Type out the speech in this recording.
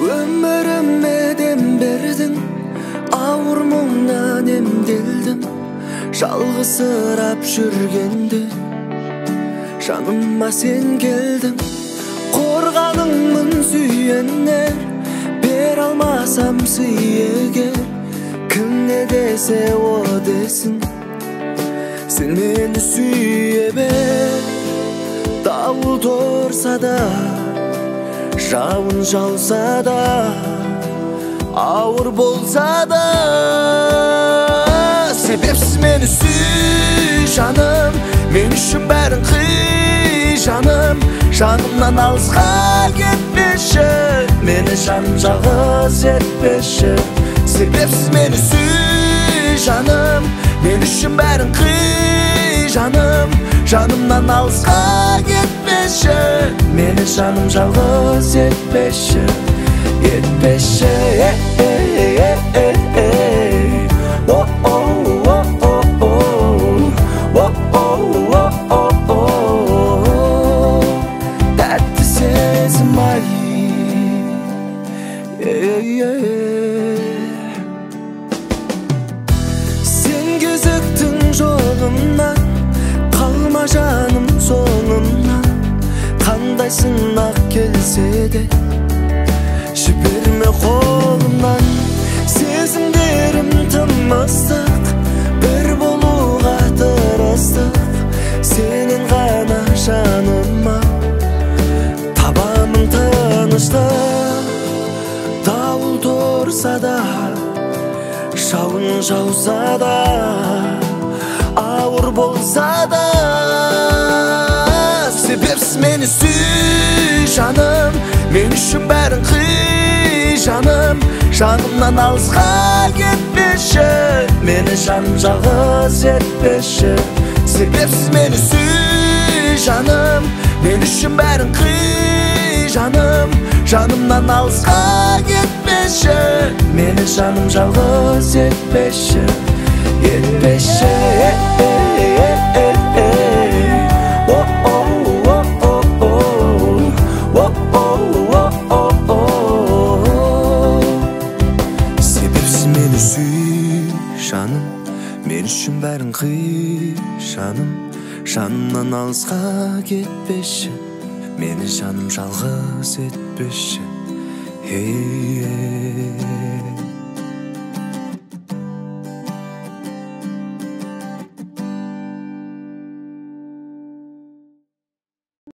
Ömürüme dem berdin, ağır muңdan emdeldim. Жалғызсырап жүргенде жаныма сен келдің. Қорғаныңмын сүйенер, бер алмасам сый егер. Кім не десе о десін, сен мені сүйе бер. Дауыл тұрса да, жауын жауса да, ауыр болса да, себепсіз мені сүй жаным. Мен үшін бәрін қый жаным. Жанымнан алысқа кетпеші, мені жаным жалғыз етпеші. Себепсіз мені сүй жаным. Мен үшін бәрін қый жаным. Жанымнан алысқа кетпеші, мені жаным жалғыз етпеші. Етпеші, тәтті сезім ай. Сен кезіктің жолымнан, қалма жаным соңымнан. Қандай сынақ келсе де жіберме қолымнан. Сезімдерім тым ыстық, бір болуға тырыстық. Сенен ғана жаныма табамын тыныштық. Дауыл тұрса да, жауын жауса да, ауыр болса да, себепсіз мені сүй жаным. Мен үшін бәрін қый жаным. Жанымнан алысқа кетпеші, мені жаным жалғыз етпеші. Себепсіз мені сүй жаным. Мен үшін бәрін қый жаным. Жанымнан алысқа кетпеші, мені жаным жалғыз етпеші. Етпеші, себепсіз мені сүй жаным. Мен үшін бәрін қый жаным. Жанымнан алысқа кетпеші, мені жаным жалғыз етпеші.